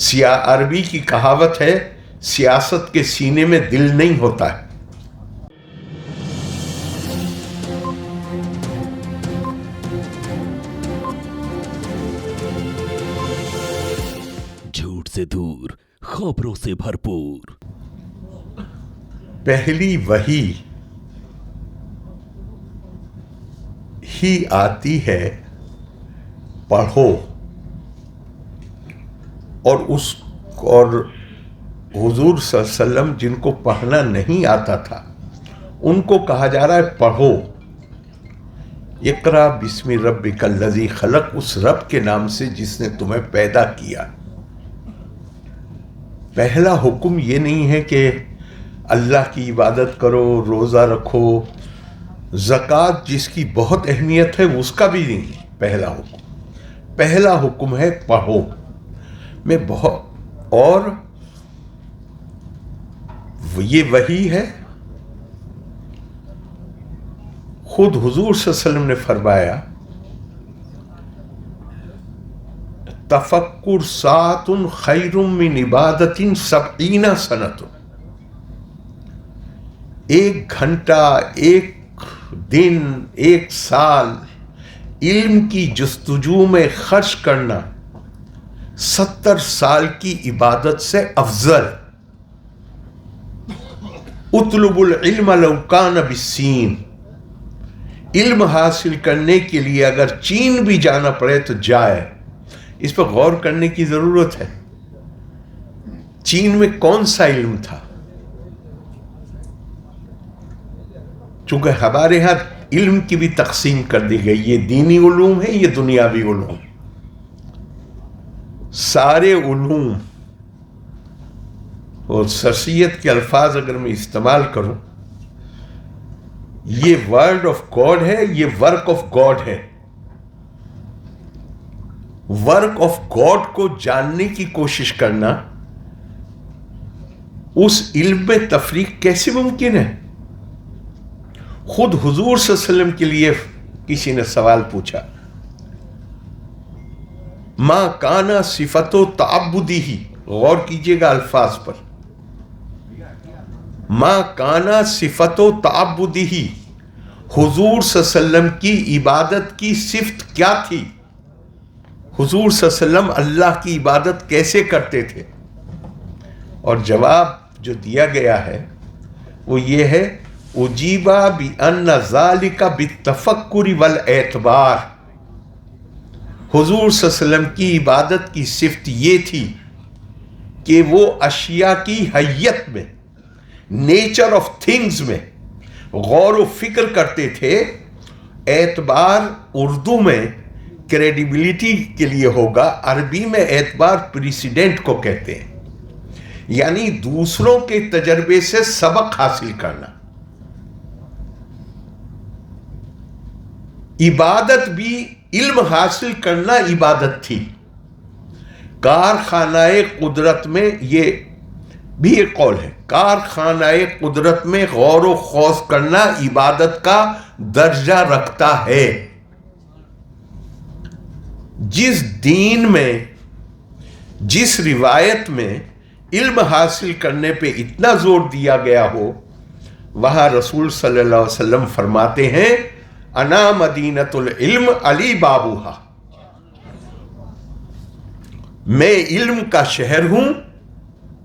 عربی کی کہاوت ہے، سیاست کے سینے میں دل نہیں ہوتا ہے۔ جھوٹ سے دور، خبروں سے بھرپور۔ پہلی وحی ہی آتی ہے پڑھو، اور حضور صلی اللہ علیہ وسلم جن کو پڑھنا نہیں آتا تھا ان کو کہا جا رہا ہے پڑھو۔ اقرا بسم ربک الذی خلق، اس رب کے نام سے جس نے تمہیں پیدا کیا۔ پہلا حکم یہ نہیں ہے کہ اللہ کی عبادت کرو، روزہ رکھو، زکوٰۃ جس کی بہت اہمیت ہے اس کا بھی نہیں ہے پہلا حکم۔ پہلا حکم ہے پڑھو میں بہت، اور یہ وحی ہے۔ خود حضور صلی اللہ علیہ وسلم نے فرمایا تفکر ساعۃ خیر من عبادۃ 70 سنۃ، ایک گھنٹہ، ایک دن، ایک سال علم کی جستجو میں خرچ کرنا 70 سال کی عبادت سے افضل۔ اطلب العلم لو کان بالصین، علم حاصل کرنے کے لیے اگر چین بھی جانا پڑے تو جائے۔ اس پر غور کرنے کی ضرورت ہے۔ چین میں کون سا علم تھا؟ چونکہ ہمارے ہاں علم کی بھی تقسیم کر دی گئی، یہ دینی علوم ہے، یہ دنیاوی علوم۔ سارے علوم، اور سرسیت کے الفاظ اگر میں استعمال کروں، یہ ورڈ آف گاڈ ہے، یہ ورک آف گاڈ ہے۔ ورک آف گاڈ کو جاننے کی کوشش کرنا، اس علم میں تفریق کیسے ممکن ہے؟ خود حضور صلی اللہ علیہ وسلم کے لیے کسی نے سوال پوچھا، ما کانا صفت و تعبدی ہی، غور کیجئے گا الفاظ پر، ما کانا صفت و تعبدی ہی، حضور صلی اللہ علیہ وسلم کی عبادت کی صفت کیا تھی؟ حضور صلی اللہ علیہ وسلم اللہ کی عبادت کیسے کرتے تھے؟ اور جواب جو دیا گیا ہے وہ یہ ہے، اجیبا بان ذالک بالتفکر والاعتبار، حضور صلی اللہ علیہ وسلم کی عبادت کی صفت یہ تھی کہ وہ اشیاء کی حیت میں، نیچر آف تھنگز میں غور و فکر کرتے تھے۔ اعتبار اردو میں کریڈیبلٹی کے لیے ہوگا، عربی میں اعتبار پریسیڈنٹ کو کہتے ہیں، یعنی دوسروں کے تجربے سے سبق حاصل کرنا۔ عبادت بھی علم حاصل کرنا عبادت تھی۔ کارخانہ قدرت میں، یہ بھی ایک قول ہے، کارخانہ قدرت میں غور و خوض کرنا عبادت کا درجہ رکھتا ہے۔ جس دین میں، جس روایت میں علم حاصل کرنے پہ اتنا زور دیا گیا ہو، وہاں رسول صلی اللہ علیہ وسلم فرماتے ہیں انا مدینۃ العلم علی بابوہا، میں علم کا شہر ہوں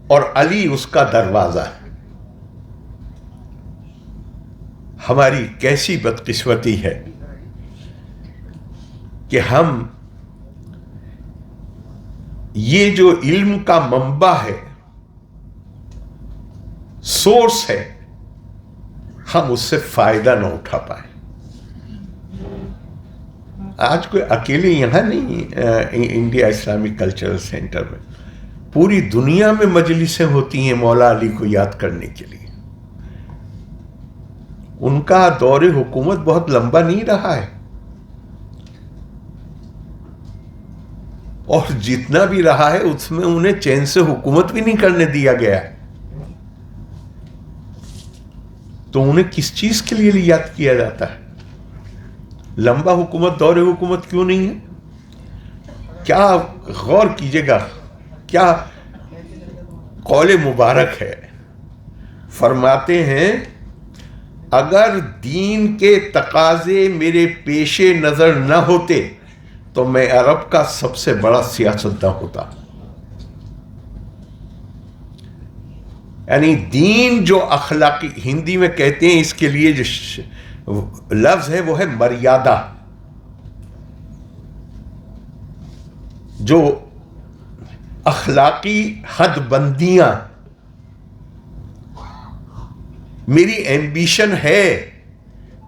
اور علی اس کا دروازہ ہے۔ ہماری کیسی بدقسمتی ہے کہ ہم یہ جو علم کا منبع ہے، سورس ہے، ہم اس سے فائدہ نہ اٹھا پائے۔ آج کوئی اکیلے یہاں نہیں، انڈیا اسلامک کلچرل سینٹر میں پوری دنیا میں مجلسیں ہوتی ہیں مولا علی کو یاد کرنے کے لیے۔ ان کا دور حکومت بہت لمبا نہیں رہا ہے، اور جتنا بھی رہا ہے اس میں انہیں چین سے حکومت بھی نہیں کرنے دیا گیا ہے، تو انہیں کس چیز کے لیے یاد کیا جاتا ہے؟ لمبا حکومت، دور حکومت کیوں نہیں ہے؟ کیا غور کیجئے گا، کیا قول مبارک ہے. فرماتے ہیں اگر دین کے تقاضے میرے پیش نظر نہ ہوتے تو میں عرب کا سب سے بڑا سیاستداں ہوتا. یعنی دین جو اخلاقی، ہندی میں کہتے ہیں اس کے لیے جو لفظ ہے وہ ہے مریادہ، جو اخلاقی حد بندیاں. میری ایمبیشن ہے،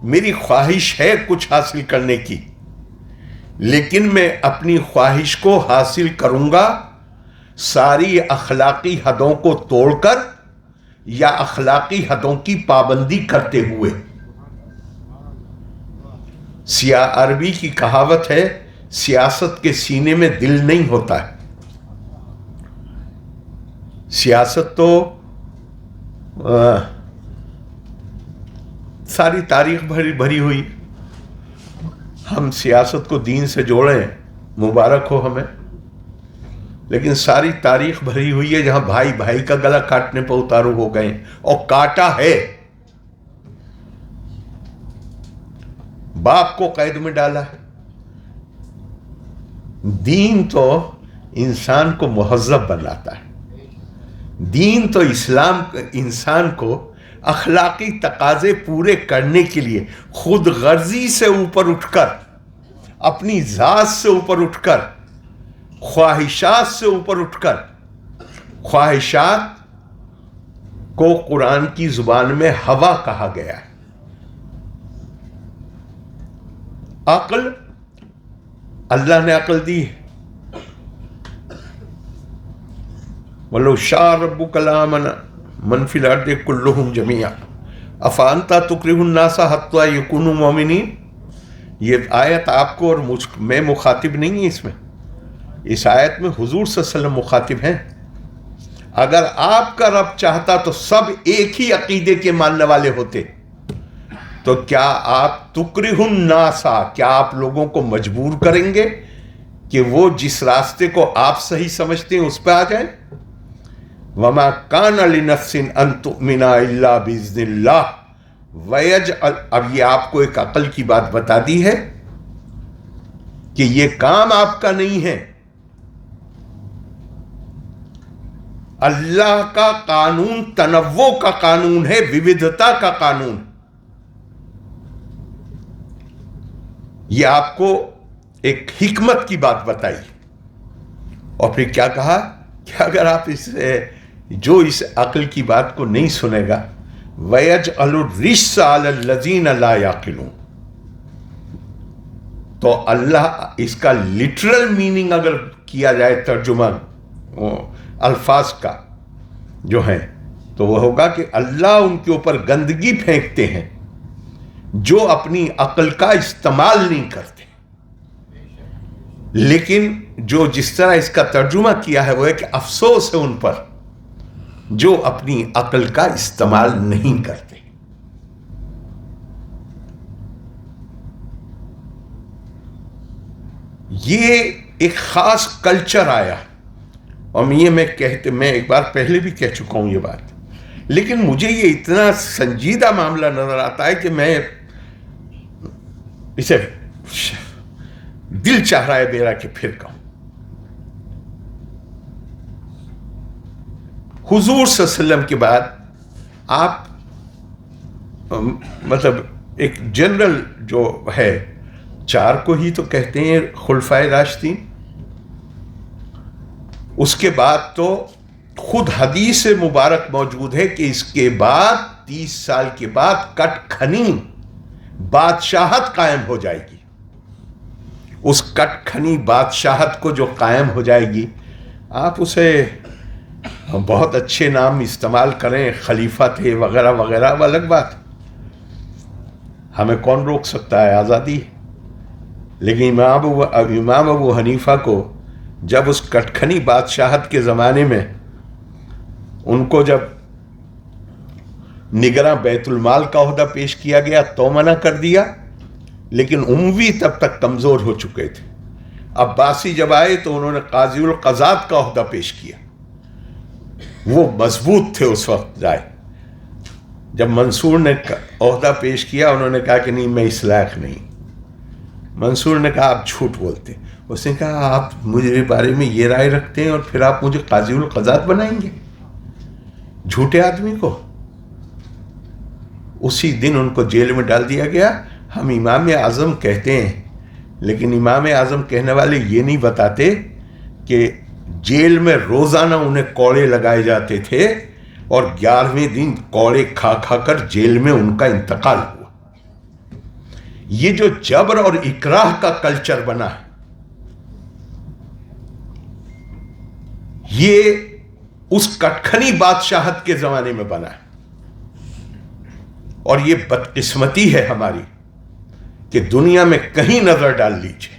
میری خواہش ہے کچھ حاصل کرنے کی، لیکن میں اپنی خواہش کو حاصل کروں گا ساری اخلاقی حدوں کو توڑ کر یا اخلاقی حدوں کی پابندی کرتے ہوئے. عربی کی کہاوت ہے سیاست کے سینے میں دل نہیں ہوتا ہے. سیاست تو ساری تاریخ بھری ہوئی. ہم سیاست کو دین سے جوڑیں، مبارک ہو ہمیں، لیکن ساری تاریخ بھری ہوئی ہے جہاں بھائی بھائی کا گلا کاٹنے پر اتارو ہو گئے، اور کاٹا ہے. باپ کو قید میں ڈالا ہے. دین تو انسان کو مہذب بناتا ہے. دین تو اسلام انسان کو اخلاقی تقاضے پورے کرنے کے لیے خود غرضی سے اوپر اٹھ کر، اپنی ذات سے اوپر اٹھ کر، خواہشات سے اوپر اٹھ کر، خواہشات کو قرآن کی زبان میں ہوا کہا گیا ہے. عقل اللہ نے عقل دی ہے. وَلَوْ شَاءَ رَبُّكَ لَآمَنَ مَنْ فِي الْأَرْضِ كُلُّهُمْ جَمِيعًا أَفَأَنْتَ تُكْرِهُ النَّاسَ حَتَّى يَكُونُوا مُؤْمِنِينَ. یہ آیت آپ کو اور میں مخاطب نہیں ہے. اس میں اس آیت میں حضور صلی اللہ علیہ وسلم مخاطب ہیں. اگر آپ کا رب چاہتا تو سب ایک ہی عقیدے کے ماننے والے ہوتے. تو کیا آپ تکرہ الناس، کیا آپ لوگوں کو مجبور کریں گے کہ وہ جس راستے کو آپ صحیح سمجھتے ہیں اس پہ آ جائیں؟ وَمَا كَانَ لِنَفْسٍ أَن تُؤْمِنَ إِلَّا بِإِذْنِ اللَّهِ وَيَجْعَلْ. اب یہ آپ کو ایک عقل کی بات بتا دی ہے کہ یہ کام آپ کا نہیں ہے. اللہ کا قانون تنوع کا قانون ہے، وودھتا کا قانون. یہ آپ کو ایک حکمت کی بات بتائی، اور پھر کیا کہا کہ اگر آپ اس عقل کی بات کو نہیں سنے گا، وَيَجْعَلُ الرِّجْسَ عَلَى الَّذِينَ لَا يَعْقِلُونَ. تو اللہ اس کا لٹرل میننگ اگر کیا جائے، ترجمہ الفاظ کا جو ہے، تو وہ ہوگا کہ اللہ ان کے اوپر گندگی پھینکتے ہیں جو اپنی عقل کا استعمال نہیں کرتے. لیکن جو جس طرح اس کا ترجمہ کیا ہے وہ ہے کہ افسوس ہے ان پر جو اپنی عقل کا استعمال نہیں کرتے. یہ ایک خاص کلچر آیا، اور میں ایک بار پہلے بھی کہہ چکا ہوں یہ بات، لیکن مجھے یہ اتنا سنجیدہ معاملہ نظر آتا ہے کہ میں اسے دل چاہ رہا ہے میرا کہ پھر کہوں. حضور صلی اللہ علیہ وسلم کے بعد آپ مطلب ایک جنرل جو ہے، 4 کو ہی تو کہتے ہیں خلفائے راشدین. اس کے بعد تو خود حدیث مبارک موجود ہے کہ اس کے بعد 30 سال کے بعد کٹ کھنی بادشاہت قائم ہو جائے گی. اس کٹ کھنی بادشاہت کو جو قائم ہو جائے گی، آپ اسے بہت اچھے نام استعمال کریں، خلیفہ تھے وغیرہ وغیرہ، وہ الگ بات، ہمیں کون روک سکتا ہے، آزادی. لیکن امام ابو حنیفہ کو جب اس کٹکھنی بادشاہت کے زمانے میں ان کو جب نگراں بیت المال کا عہدہ پیش کیا گیا تو منع کر دیا، لیکن اموی تب تک کمزور ہو چکے تھے. عباسی جب آئے تو انہوں نے قاضی القضات کا عہدہ پیش کیا. وہ مضبوط تھے اس وقت جائے. جب منصور نے عہدہ پیش کیا انہوں نے کہا کہ نہیں میں اس لائق نہیں. منصور نے کہا آپ جھوٹ بولتے. اس نے کہا آپ مجھے بارے میں یہ رائے رکھتے ہیں اور پھر آپ مجھے قاضی القضات بنائیں گے جھوٹے آدمی کو. اسی دن ان کو جیل میں ڈال دیا گیا. ہم امام اعظم کہتے ہیں لیکن امام اعظم کہنے والے یہ نہیں بتاتے کہ جیل میں روزانہ انہیں کوڑے لگائے جاتے تھے اور 11ویں دن کوڑے کھا کھا کر جیل میں ان کا انتقال ہوا. یہ جو جبر اور اکراہ کا کلچر بنا ہے یہ اس کٹکھنی بادشاہت کے زمانے میں بنا ہے. اور یہ بدقسمتی ہے ہماری کہ دنیا میں کہیں نظر ڈال لیجیے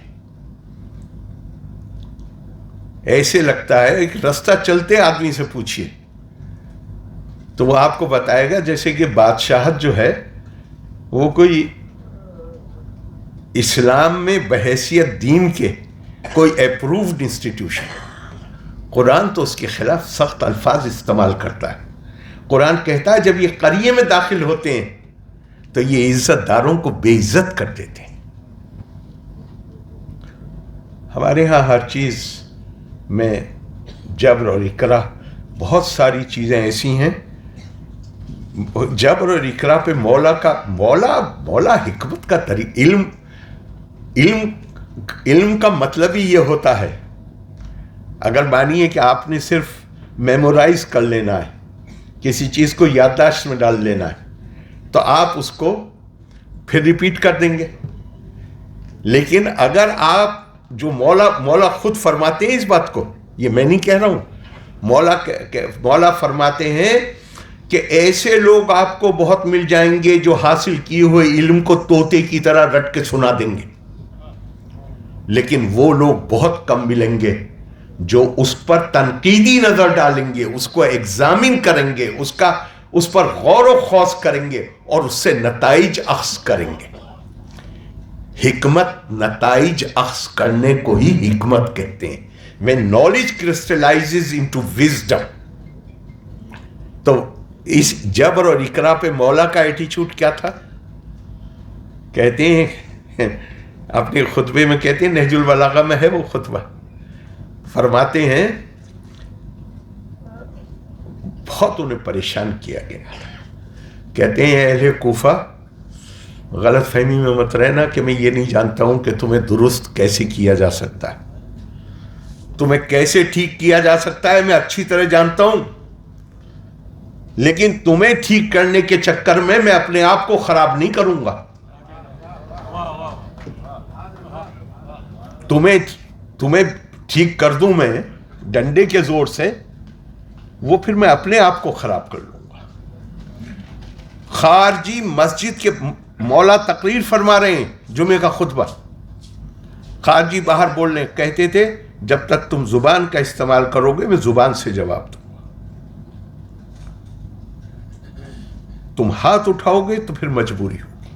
ایسے لگتا ہے کہ رستہ چلتے آدمی سے پوچھیے تو وہ آپ کو بتائے گا جیسے کہ بادشاہت جو ہے وہ کوئی اسلام میں بحیثیت دین کے کوئی اپرووڈ انسٹیٹیوشن. قرآن تو اس کے خلاف سخت الفاظ استعمال کرتا ہے. قرآن کہتا ہے جب یہ قریے میں داخل ہوتے ہیں تو یہ عزت داروں کو بے عزت کر دیتے ہیں. ہمارے ہاں ہر چیز میں جبر اور اکراہ بہت ساری چیزیں ایسی ہیں. جبر اور اکراہ پہ مولا حکمت کا طریقہ علم کا مطلب ہی یہ ہوتا ہے. اگر مانیے کہ آپ نے صرف میمورائز کر لینا ہے کسی چیز کو یادداشت میں ڈال لینا ہے تو آپ اس کو پھر ریپیٹ کر دیں گے. لیکن اگر آپ جو مولا خود فرماتے ہیں اس بات کو یہ میں نہیں کہہ رہا ہوں مولا فرماتے ہیں کہ ایسے لوگ آپ کو بہت مل جائیں گے جو حاصل کیے ہوئے علم کو طوطے کی طرح رٹ کے سنا دیں گے لیکن وہ لوگ بہت کم ملیں گے جو اس پر تنقیدی نظر ڈالیں گے اس کو ایگزامن کریں گے اس پر غور و خوض کریں گے اور اس سے نتائج اخذ کریں گے. حکمت نتائج اخذ کرنے کو ہی حکمت کہتے ہیں. when knowledge crystallizes into wisdom. تو اس جبر اور اکراہ پہ مولا کا ایٹیچیوڈ کیا تھا؟ کہتے ہیں اپنے خطبے میں کہتے ہیں نہج البلاغہ میں ہے وہ خطبہ فرماتے ہیں بہت انہیں پریشان کیا گیا. کہتے ہیں اہل کوفہ غلط فہمی میں مت رہنا کہ میں یہ نہیں جانتا ہوں کہ تمہیں درست کیسے کیا جا سکتا ہے تمہیں کیسے ٹھیک کیا جا سکتا ہے میں اچھی طرح جانتا ہوں لیکن تمہیں ٹھیک کرنے کے چکر میں اپنے آپ کو خراب نہیں کروں گا. تمہیں ٹھیک کر دوں میں ڈنڈے کے زور سے وہ پھر میں اپنے آپ کو خراب کر لوں گا. خارجی مسجد کے مولا تقریر فرما رہے ہیں جمعے کا خطبہ خارجی باہر بولنے کہتے تھے جب تک تم زبان کا استعمال کرو گے میں زبان سے جواب دوں گا تم ہاتھ اٹھاؤ گے تو پھر مجبوری ہوگی.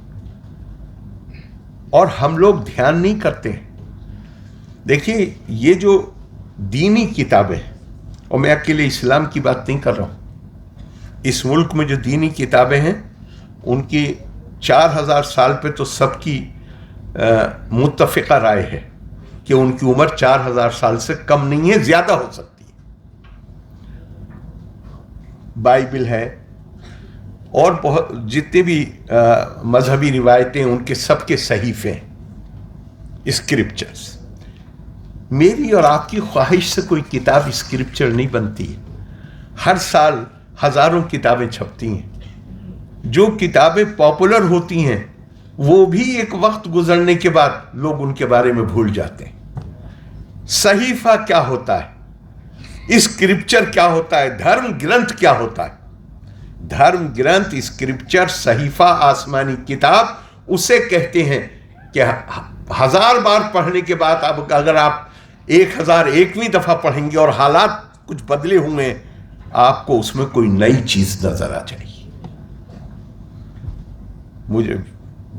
اور ہم لوگ دھیان نہیں کرتے ہیں. دیکھیے یہ جو دینی کتابیں اور میں اکیلے اسلام کی بات نہیں کر رہا ہوں اس ملک میں جو دینی کتابیں ہیں ان کی 4000 سال پہ تو سب کی متفقہ رائے ہے کہ ان کی عمر 4000 سال سے کم نہیں ہے زیادہ ہو سکتی ہے. بائبل ہے اور بہت جتنے بھی مذہبی روایتیں ان کے سب کے صحیفے ہیں اسکرپچرز. میری اور آپ کی خواہش سے کوئی کتاب اسکرپچر نہیں بنتی ہے. ہر سال ہزاروں کتابیں چھپتی ہیں. جو کتابیں پاپولر ہوتی ہیں وہ بھی ایک وقت گزرنے کے بعد لوگ ان کے بارے میں بھول جاتے ہیں. صحیفہ کیا ہوتا ہے اسکرپچر کیا ہوتا ہے دھرم گرنتھ کیا ہوتا ہے؟ دھرم گرنتھ اسکرپچر صحیفہ آسمانی کتاب اسے کہتے ہیں کہ 1000 بار پڑھنے کے بعد اب اگر آپ 1001ویں دفعہ پڑھیں گے اور حالات کچھ بدلے ہوئے ہیں آپ کو اس میں کوئی نئی چیز نظر آ جائے گی.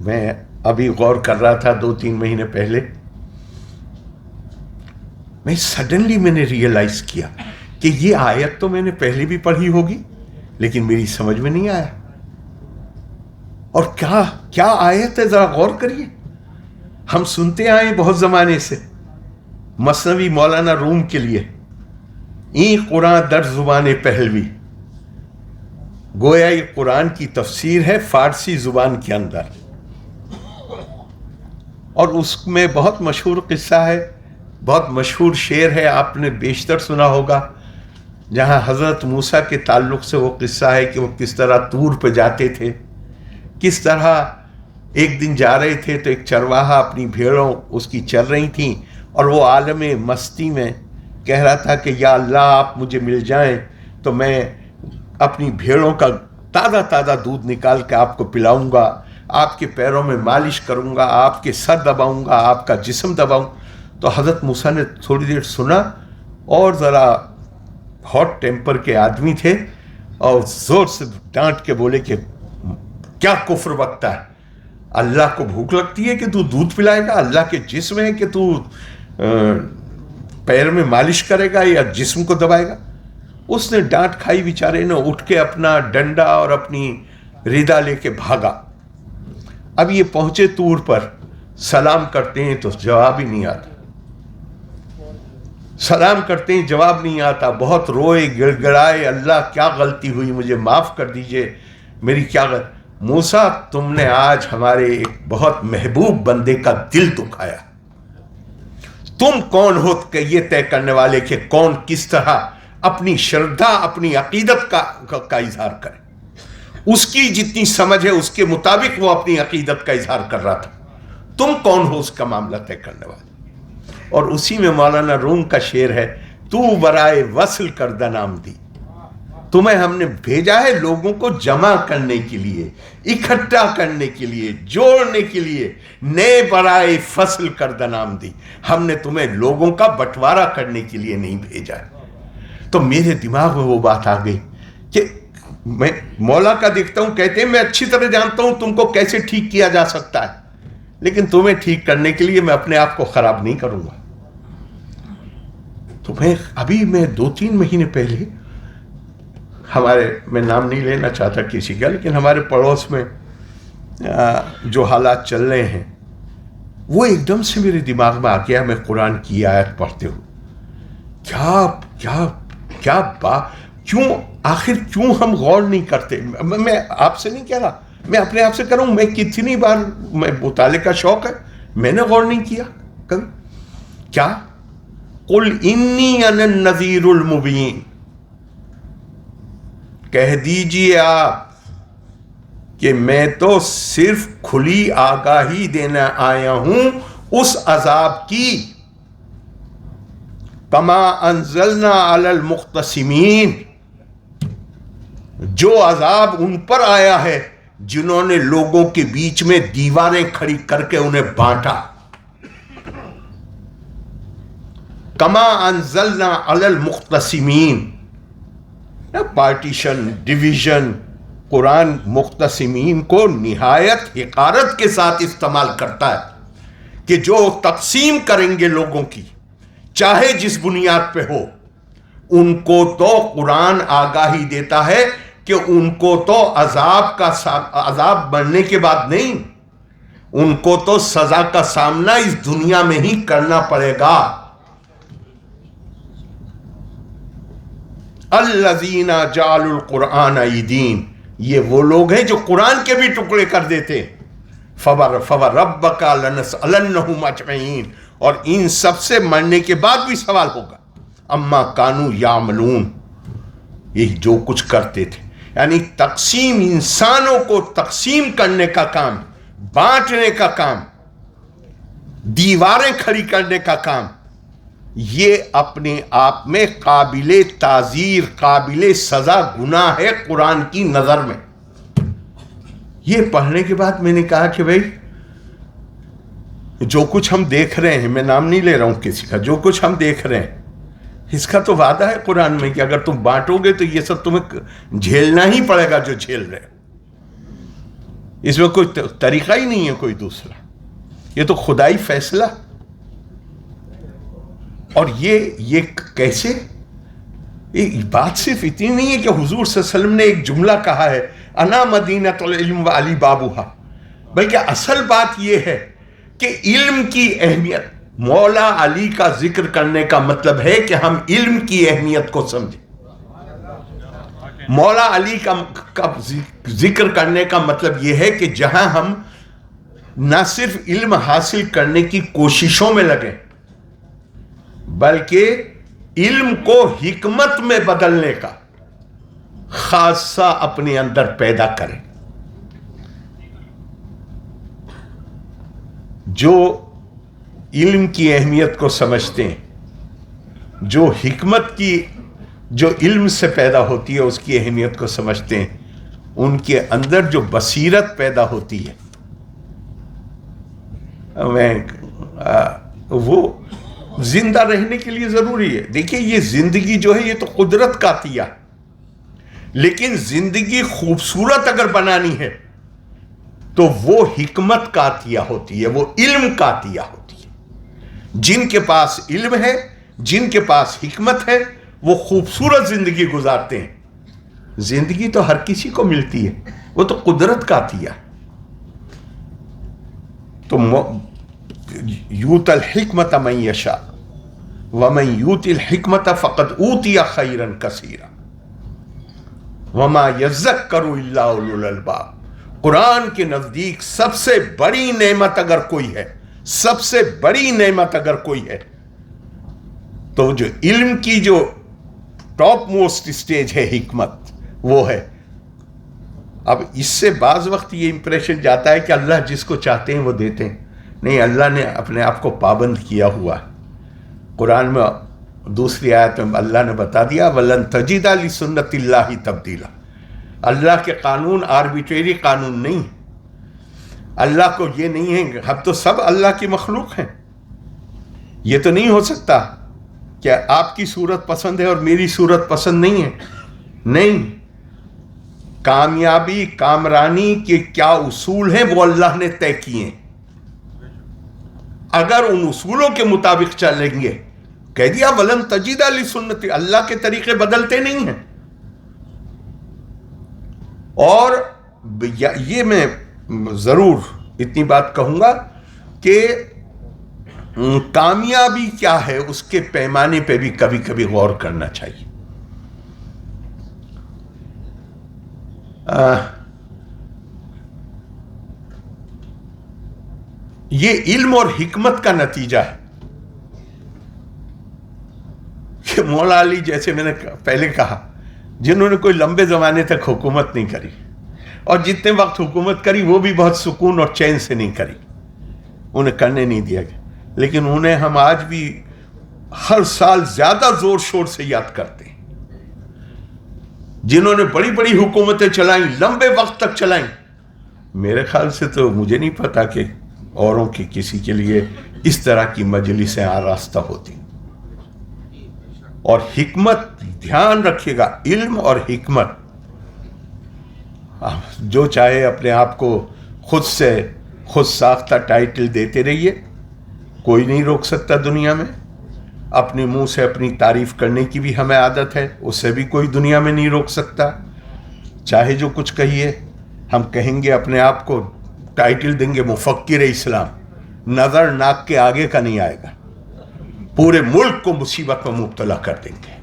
میں ابھی غور کر رہا تھا 2-3 مہینے پہلے سڈنلی میں نے ریئلائز کیا کہ یہ آیت تو میں نے پہلے بھی پڑھی ہوگی لیکن میری سمجھ میں نہیں آیا. اور کیا آیت ہے، ذرا غور کریے. ہم سنتے آئے بہت زمانے سے مثنوی مولانا روم کے لیے، این قرآن در زبان پہلوی، گویا یہ قرآن کی تفسیر ہے فارسی زبان کے اندر. اور اس میں بہت مشہور قصہ ہے، بہت مشہور شعر ہے، آپ نے بیشتر سنا ہوگا، جہاں حضرت موسیٰ کے تعلق سے وہ قصہ ہے کہ وہ کس طرح طور پہ جاتے تھے، کس طرح ایک دن جا رہے تھے تو ایک چرواہا اپنی بھیڑوں اس کی چل رہی تھیں اور وہ عالم مستی میں کہہ رہا تھا کہ یا اللہ آپ مجھے مل جائیں تو میں اپنی بھیڑوں کا تازہ تازہ دودھ نکال کے آپ کو پلاؤں گا، آپ کے پیروں میں مالش کروں گا، آپ کے سر دباؤں گا، آپ کا جسم دباؤں. تو حضرت موسیٰ نے تھوڑی دیر سنا اور ذرا ہاٹ ٹیمپر کے آدمی تھے اور زور سے ڈانٹ کے بولے کہ کیا کفر بکتا ہے، اللہ کو بھوک لگتی ہے کہ تو دودھ پلائے گا، اللہ کے جسم ہے کہ تو پیر میں مالش کرے گا یا جسم کو دبائے گا. اس نے ڈانٹ کھائی، بیچارے نے اٹھ کے اپنا ڈنڈا اور اپنی ردا لے کے بھاگا. اب یہ پہنچے طور پر، سلام کرتے ہیں تو جواب ہی نہیں آتا، سلام کرتے ہیں جواب نہیں آتا. بہت روئے گڑ گڑائے، اللہ کیا غلطی ہوئی، مجھے معاف کر دیجئے، میری کیا غلطی. موسیٰ تم نے آج ہمارے ایک بہت محبوب بندے کا دل دکھایا. تم کون ہو کہ یہ طے کرنے والے کہ کون کس طرح اپنی شردھا، اپنی عقیدت کا اظہار کرے. اس کی جتنی سمجھ ہے اس کے مطابق وہ اپنی عقیدت کا اظہار کر رہا تھا. تم کون ہو اس کا معاملہ طے کرنے والے. اور اسی میں مولانا روم کا شعر ہے، تو برائے وصل کردہ نام دی، تمہیں ہم نے بھیجا ہے لوگوں کو جمع کرنے کے لیے، اکٹھا کرنے کے لیے، جوڑنے کے لیے. نئے برائے فصل کردہ نام دی، ہم نے تمہیں لوگوں کا بٹوارا کرنے کے لیے نہیں بھیجا ہے. تو میرے دماغ میں وہ بات آ گئی کہ میں مولا کا دیکھتا ہوں، کہتے ہیں میں اچھی طرح جانتا ہوں تم کو کیسے ٹھیک کیا جا سکتا ہے، لیکن تمہیں ٹھیک کرنے کے لیے میں اپنے آپ کو خراب نہیں کروں گا. تو میں 2-3 مہینے پہلے ہمارے، میں نام نہیں لینا چاہتا کسی کا، لیکن ہمارے پڑوس میں جو حالات چل رہے ہیں وہ ایک دم سے میرے دماغ میں آ گیا. میں قرآن کی آیت پڑھتے ہوں، کیا آخر کیوں ہم غور نہیں کرتے. میں آپ سے نہیں کہہ رہا، میں اپنے آپ سے کہہ رہا ہوں، میں کتنی بار، میں مطالعے کا شوق ہے، میں نے غور نہیں کیا کبھی. کیا قل انی انا النذیر المبین، کہہ دیجئے آپ کہ میں تو صرف کھلی آگاہی دینا آیا ہوں اس عذاب کی. کما انزلنا علی المقتسمین، جو عذاب ان پر آیا ہے جنہوں نے لوگوں کے بیچ میں دیواریں کھڑی کر کے انہیں بانٹا. کما انزلنا علی المقتسمین، پارٹیشن، ڈویژن. قرآن مقتسمین کو نہایت حقارت کے ساتھ استعمال کرتا ہے کہ جو تقسیم کریں گے لوگوں کی، چاہے جس بنیاد پہ ہو، ان کو تو قرآن آگاہی دیتا ہے کہ ان کو تو عذاب بڑھنے کے بعد نہیں، ان کو تو سزا کا سامنا اس دنیا میں ہی کرنا پڑے گا. الذین جعلوا القرآن عیدین، یہ وہ لوگ ہیں جو قرآن کے بھی ٹکڑے کر دیتے. فوربک لنسألنہم اجمعین، اور ان سب سے مرنے کے بعد بھی سوال ہوگا. اما کانوا یعملون، یہ جو کچھ کرتے تھے. یعنی تقسیم، انسانوں کو تقسیم کرنے کا کام، بانٹنے کا کام، دیواریں کھڑی کرنے کا کام، یہ اپنے آپ میں قابل تعزیر، قابل سزا گناہ ہے قرآن کی نظر میں. یہ پڑھنے کے بعد میں نے کہا کہ بھائی جو کچھ ہم دیکھ رہے ہیں، میں نام نہیں لے رہا ہوں کسی کا، جو کچھ ہم دیکھ رہے ہیں اس کا تو وعدہ ہے قرآن میں کہ اگر تم بانٹو گے تو یہ سب تمہیں جھیلنا ہی پڑے گا جو جھیل رہے. اس میں کوئی طریقہ ہی نہیں ہے کوئی دوسرا، یہ تو خدائی فیصلہ. اور یہ کیسے؟ بات صرف اتنی نہیں ہے کہ حضور صلی اللہ علیہ وسلم نے ایک جملہ کہا ہے انا مدینۃ العلم وعلی بابوہا، بلکہ اصل بات یہ ہے کہ علم کی اہمیت، مولا علی کا ذکر کرنے کا مطلب ہے کہ ہم علم کی اہمیت کو سمجھیں۔ مولا علی کا ذکر کرنے کا مطلب یہ ہے کہ جہاں ہم نہ صرف علم حاصل کرنے کی کوششوں میں لگیں بلکہ علم کو حکمت میں بدلنے کا خاصہ اپنے اندر پیدا کریں۔ جو علم کی اہمیت کو سمجھتے ہیں، جو حکمت کی، جو علم سے پیدا ہوتی ہے اس کی اہمیت کو سمجھتے ہیں، ان کے اندر جو بصیرت پیدا ہوتی ہے وہ زندہ رہنے کے لیے ضروری ہے۔ دیکھیے یہ زندگی جو ہے یہ تو قدرت کا عطیہ، لیکن زندگی خوبصورت اگر بنانی ہے تو وہ حکمت کا عطیہ ہوتی ہے، وہ علم کا عطیہ ہوتی ہے۔ جن کے پاس علم ہے، جن کے پاس حکمت ہے، وہ خوبصورت زندگی گزارتے ہیں۔ زندگی تو ہر کسی کو ملتی ہے، وہ تو قدرت کا عطیہ۔ تو یوت الحکمت من یشاء ومن یوت الحکمت فقد اوتی خیرا کثیرا وما یذکر الا اولو الالباب۔ قرآن کے نزدیک سب سے بڑی نعمت اگر کوئی ہے، سب سے بڑی نعمت اگر کوئی ہے تو جو علم کی جو ٹاپ موسٹ سٹیج ہے حکمت، وہ ہے۔ اب اس سے بعض وقت یہ امپریشن جاتا ہے کہ اللہ جس کو چاہتے ہیں وہ دیتے ہیں۔ نہیں، اللہ نے اپنے آپ کو پابند کیا ہوا ہے۔ قرآن میں دوسری آیت میں اللہ نے بتا دیا وَلَن تَجِدَ لِسُنَّتِ اللَّهِ تَبْدِيلًا۔ اللہ کے قانون آربیٹری قانون نہیں، اللہ کو یہ نہیں ہے، ہم تو سب اللہ کی مخلوق ہیں۔ یہ تو نہیں ہو سکتا کہ آپ کی صورت پسند ہے اور میری صورت پسند نہیں ہے۔ نہیں، کامیابی، کامرانی کے کیا اصول ہیں وہ اللہ نے طے کیے ہیں۔ اگر ان اصولوں کے مطابق چلیں گے، کہہ دیا وَلَن تَجِدَ لِسُنَّتِ، اللہ کے طریقے بدلتے نہیں ہیں۔ اور یہ میں ضرور اتنی بات کہوں گا کہ کامیابی کیا ہے اس کے پیمانے پہ بھی کبھی کبھی غور کرنا چاہیے۔ یہ علم اور حکمت کا نتیجہ ہے کہ مولا علی جیسے میں نے پہلے کہا، جنہوں نے کوئی لمبے زمانے تک حکومت نہیں کری، اور جتنے وقت حکومت کری وہ بھی بہت سکون اور چین سے نہیں کری، انہیں کرنے نہیں دیا گیا، لیکن انہیں ہم آج بھی ہر سال زیادہ زور شور سے یاد کرتے ہیں۔ جنہوں نے بڑی بڑی حکومتیں چلائیں، لمبے وقت تک چلائیں، میرے خیال سے تو مجھے نہیں پتا کہ اوروں کی کسی کے لیے اس طرح کی مجلسیں آراستہ ہوتی۔ اور حکمت، دھیان رکھیے گا، علم اور حکمت، جو چاہے اپنے آپ کو خود ساختہ ٹائٹل دیتے رہیے، کوئی نہیں روک سکتا دنیا میں۔ اپنے منہ سے اپنی تعریف کرنے کی بھی ہمیں عادت ہے، اس سے بھی کوئی دنیا میں نہیں روک سکتا۔ چاہے جو کچھ کہیے، ہم کہیں گے اپنے آپ کو ٹائٹل دیں گے مفکر اسلام، نظر ناک کے آگے کا نہیں آئے گا، پورے ملک کو مصیبت میں مبتلا کر دیں گے۔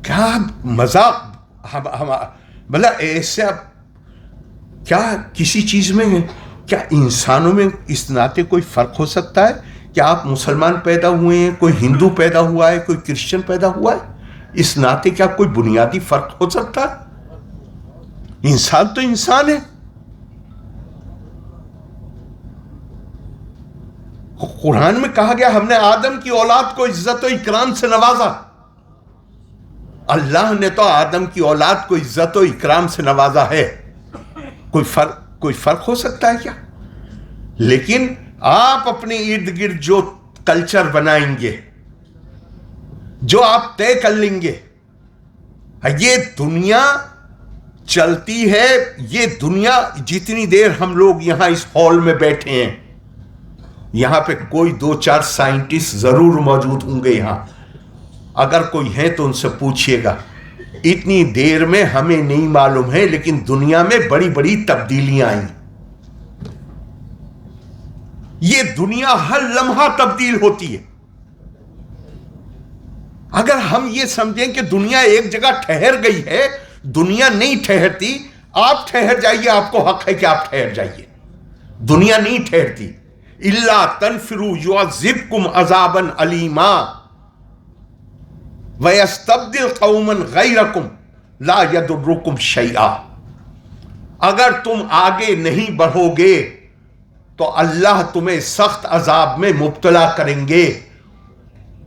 کیا مذاق، بھلا ایسے کیا کسی چیز میں، کیا انسانوں میں اس ناطے کوئی فرق ہو سکتا ہے؟ کیا آپ مسلمان پیدا ہوئے ہیں، کوئی ہندو پیدا ہوا ہے، کوئی کرسچن پیدا ہوا ہے، اس ناطے کیا کوئی بنیادی فرق ہو سکتا ہے؟ انسان تو انسان ہے۔ قرآن میں کہا گیا ہم نے آدم کی اولاد کو عزت و اکرام سے نوازا۔ اللہ نے تو آدم کی اولاد کو عزت و اکرام سے نوازا ہے، کوئی فرق ہو سکتا ہے کیا؟ لیکن آپ اپنے ارد گرد جو کلچر بنائیں گے، جو آپ طے کر لیں گے، یہ دنیا چلتی ہے، یہ دنیا جتنی دیر ہم لوگ یہاں اس ہال میں بیٹھے ہیں، یہاں پہ کوئی 2-4 سائنٹسٹ ضرور موجود ہوں گے یہاں، اگر کوئی ہے تو ان سے پوچھئے گا. اتنی دیر میں ہمیں نہیں معلوم ہے، لیکن دنیا میں بڑی بڑی تبدیلیاں آئیں. یہ دنیا ہر لمحہ تبدیل ہوتی ہے. اگر ہم یہ سمجھیں کہ دنیا ایک جگہ ٹھہر گئی ہے، دنیا نہیں ٹھہرتی. آپ ٹھہر جائیے، آپ کو حق ہے کہ آپ ٹھہر جائیے. دنیا نہیں ٹھہرتی. الا تنفروا يعذبكم عذابا علیما وَيَسْتَبْدِلْ قَوْمًا غَيْرَكُمْ لَا يَضُرُّكُمْ شَيْئًا. اگر تم آگے نہیں بڑھو گے تو اللہ تمہیں سخت عذاب میں مبتلا کریں گے،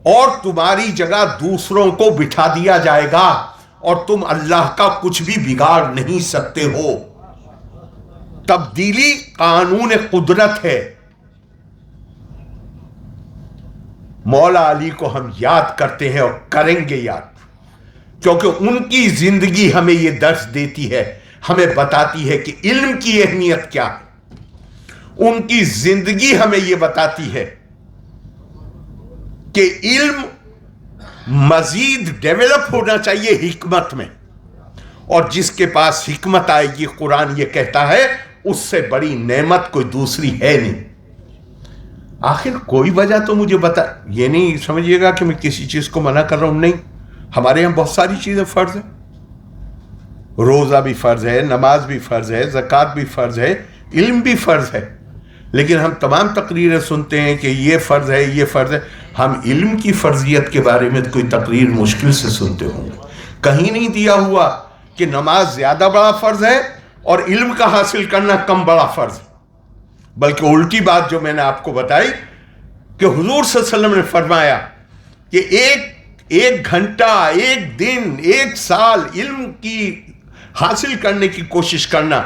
اور تمہاری جگہ دوسروں کو بٹھا دیا جائے گا، اور تم اللہ کا کچھ بھی بگاڑ نہیں سکتے ہو. تبدیلی قانون قدرت ہے. مولا علی کو ہم یاد کرتے ہیں اور کریں گے یاد، کیونکہ ان کی زندگی ہمیں یہ درس دیتی ہے، ہمیں بتاتی ہے کہ علم کی اہمیت کیا ہے. ان کی زندگی ہمیں یہ بتاتی ہے کہ علم مزید ڈیولپ ہونا چاہیے حکمت میں، اور جس کے پاس حکمت آئے گی، قرآن یہ کہتا ہے اس سے بڑی نعمت کوئی دوسری ہے نہیں. آخر کوئی وجہ تو مجھے بتا. یہ نہیں سمجھیے گا کہ میں کسی چیز کو منع کر رہا ہوں، نہیں. ہمارے یہاں بہت ساری چیزیں فرض ہیں. روزہ بھی فرض ہے، نماز بھی فرض ہے، زکوٰۃ بھی فرض ہے، علم بھی فرض ہے. لیکن ہم تمام تقریریں سنتے ہیں کہ یہ فرض ہے، یہ فرض ہے. ہم علم کی فرضیت کے بارے میں کوئی تقریر مشکل سے سنتے ہوں گے. کہیں نہیں دیا ہوا کہ نماز زیادہ بڑا فرض ہے اور علم کا حاصل کرنا کم بڑا فرض ہے. بلکہ الٹی بات جو میں نے آپ کو بتائی کہ حضور صلی اللہ علیہ وسلم نے فرمایا کہ ایک گھنٹہ، ایک دن، ایک سال علم کی حاصل کرنے کی کوشش کرنا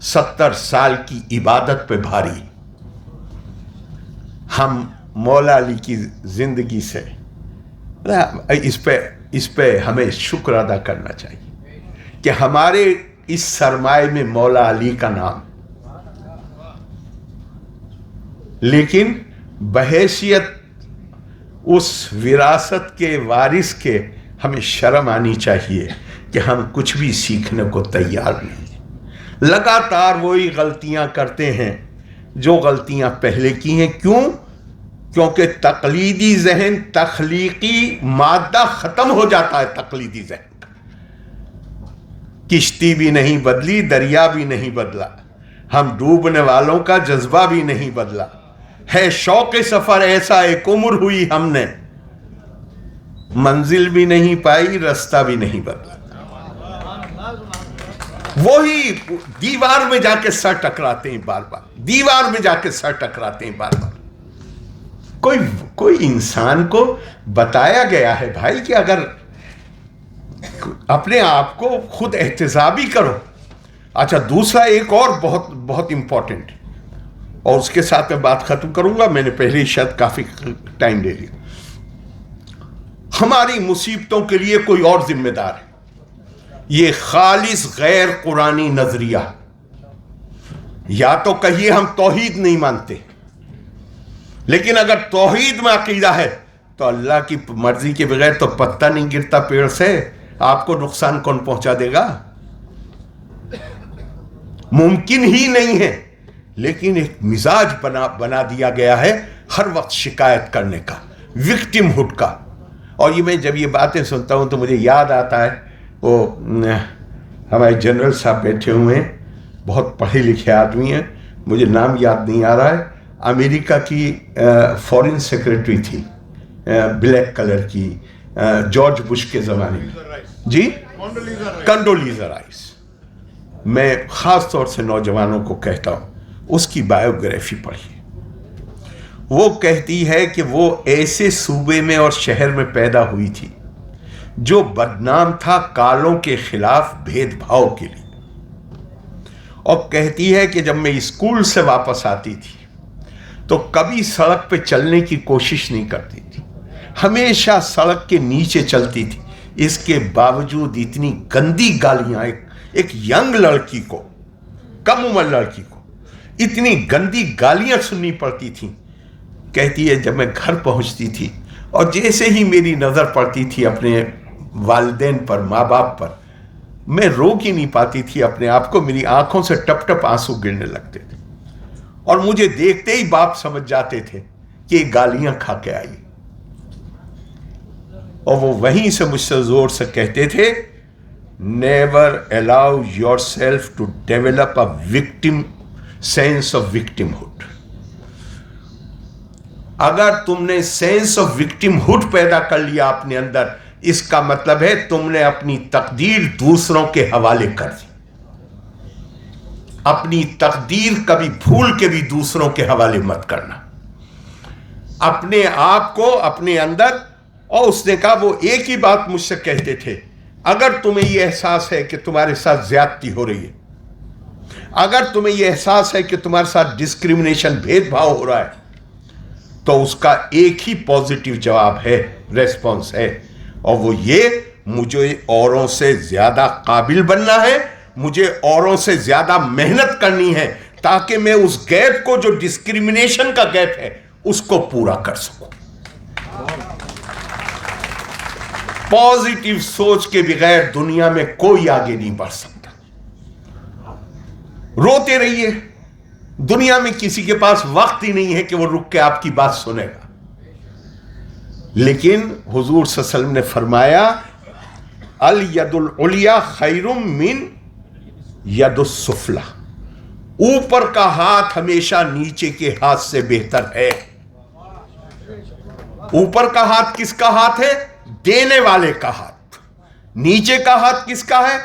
70 سال کی عبادت پہ بھاری. ہم مولا علی کی زندگی سے اس پہ ہمیں شکر ادا کرنا چاہیے کہ ہمارے اس سرمائے میں مولا علی کا نام. لیکن بحیثیت اس وراثت کے وارث کے ہمیں شرم آنی چاہیے کہ ہم کچھ بھی سیکھنے کو تیار نہیں. لگاتار وہی غلطیاں کرتے ہیں جو غلطیاں پہلے کی ہیں. کیوں؟ کیونکہ تقلیدی ذہن، تخلیقی مادہ ختم ہو جاتا ہے. تقلیدی ذہن، کشتی بھی نہیں بدلی، دریا بھی نہیں بدلا، ہم ڈوبنے والوں کا جذبہ بھی نہیں بدلا. ہے شوق سفر ایسا، ایک عمر ہوئی ہم نے، منزل بھی نہیں پائی، رستہ بھی نہیں بدلا. وہی دیوار میں جا کے سر ٹکراتے ہیں بار بار، دیوار میں جا کے سر ٹکراتے ہیں بار بار. کوئی انسان کو بتایا گیا ہے بھائی کہ اگر اپنے آپ کو خود احتسابی کرو. اچھا، دوسرا ایک اور بہت بہت امپورٹنٹ، اور اس کے ساتھ میں بات ختم کروں گا. میں نے پہلے شاید کافی ٹائم لے لیا. ہماری مصیبتوں کے لیے کوئی اور ذمہ دار ہے. یہ خالص غیر قرآنی نظریہ. یا تو کہیے ہم توحید نہیں مانتے، لیکن اگر توحید میں عقیدہ ہے تو اللہ کی مرضی کے بغیر تو پتہ نہیں گرتا پیڑ سے. آپ کو نقصان کون پہنچا دے گا؟ ممکن ہی نہیں ہے. لیکن ایک مزاج بنا دیا گیا ہے ہر وقت شکایت کرنے کا، وکٹم ہوڈ کا. اور یہ میں جب یہ باتیں سنتا ہوں تو مجھے یاد آتا ہے وہ ہمارے جنرل صاحب بیٹھے ہوئے ہیں، بہت پڑھے لکھے آدمی ہیں، مجھے نام یاد نہیں آ رہا ہے. امریکہ کی فورن سیکریٹری تھی، بلیک کلر کی، جارج بش کے زمانے میں. جی، کنڈولیزا رائس. میں خاص طور سے نوجوانوں کو کہتا ہوں اس کی بایوگرافی پڑھیے. وہ کہتی ہے کہ وہ ایسے صوبے میں اور شہر میں پیدا ہوئی تھی جو بدنام تھا کالوں کے خلاف بھید بھاؤ کے لیے. اور کہتی ہے کہ جب میں اسکول سے واپس آتی تھی تو کبھی سڑک پہ چلنے کی کوشش نہیں کرتی تھی، ہمیشہ سڑک کے نیچے چلتی تھی. اس کے باوجود اتنی گندی گالیاں ایک ینگ لڑکی کو، کم عمر لڑکی کو اتنی گندی گالیاں سننی پڑتی تھیں کہتی ہے جب میں گھر پہنچتی تھی اور جیسے ہی میری نظر پڑتی تھی اپنے والدین پر، ماں باپ پر، میں روک ہی نہیں پاتی تھی اپنے آپ کو، میری آنکھوں سے ٹپ ٹپ آنسو گرنے لگتے تھے، اور مجھے دیکھتے ہی باپ سمجھ جاتے تھے کہ یہ گالیاں کھا کے آئی، اور وہ وہیں سے مجھ سے زور سے کہتے تھے never allow yourself to develop a victim sense of victimhood. اگر تم نے سینس آف وکٹم ہوڈ پیدا کر لیا اپنے اندر، اس کا مطلب ہے تم نے اپنی تقدیر دوسروں کے حوالے کر دی. اپنی تقدیر کبھی بھول کے بھی دوسروں کے حوالے مت کرنا، اپنے آپ کو اپنے اندر. اور اس نے کہا وہ ایک ہی بات مجھ سے کہتے تھے، اگر تمہیں یہ احساس ہے کہ تمہارے ساتھ زیادتی ہو رہی ہے، اگر تمہیں یہ احساس ہے کہ تمہارے ساتھ ڈسکریمنیشن، بھید بھاؤ ہو رہا ہے، تو اس کا ایک ہی پازیٹیو جواب ہے، ریسپانس ہے، اور وہ یہ مجھے اوروں سے زیادہ قابل بننا ہے، مجھے اوروں سے زیادہ محنت کرنی ہے تاکہ میں اس گیپ کو، جو ڈسکریمنیشن کا گیپ ہے، اس کو پورا کر سکوں. پازیٹیو سوچ کے بغیر دنیا میں کوئی آگے نہیں بڑھ سکتا. روتے رہیے، دنیا میں کسی کے پاس وقت ہی نہیں ہے کہ وہ رک کے آپ کی بات سنے گا. لیکن حضور صلی اللہ علیہ وسلم نے فرمایا الید العلیٰ خیر من ید السفلی، اوپر کا ہاتھ ہمیشہ نیچے کے ہاتھ سے بہتر ہے. اوپر کا ہاتھ کس کا ہاتھ ہے؟ دینے والے کا ہاتھ. نیچے کا ہاتھ کس کا ہے؟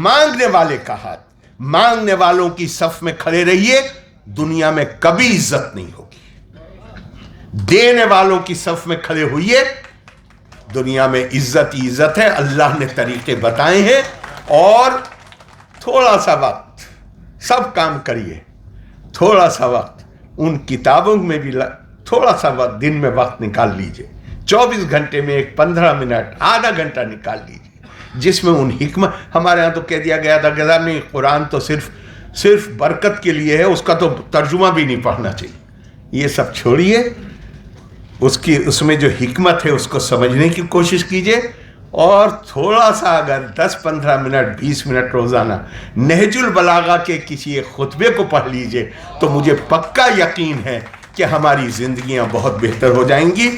مانگنے والے کا ہاتھ. مانگنے والوں کی صف میں کھڑے رہیے، دنیا میں کبھی عزت نہیں ہوگی. دینے والوں کی صف میں کھڑے ہوئیے، دنیا میں عزت ہی عزت ہے. اللہ نے طریقے بتائے ہیں، اور تھوڑا سا وقت، سب کام کریے، تھوڑا سا وقت ان کتابوں میں بھی تھوڑا سا وقت دن میں وقت نکال لیجئے. 24 گھنٹے میں ایک 15 منٹ، آدھا گھنٹہ نکال لیجئے، جس میں ان حکمت. ہمارے ہاں تو کہہ دیا گیا تھا کہ نہیں، قرآن تو صرف برکت کے لیے ہے، اس کا تو ترجمہ بھی نہیں پڑھنا چاہیے. یہ سب چھوڑیے، اس میں جو حکمت ہے اس کو سمجھنے کی کوشش کیجئے، اور تھوڑا سا اگر 10-15 منٹ 20 منٹ روزانہ نہج البلاغہ کے کسی ایک خطبے کو پڑھ لیجئے، تو مجھے پکا یقین ہے کہ ہماری زندگیاں بہت بہتر ہو جائیں گی.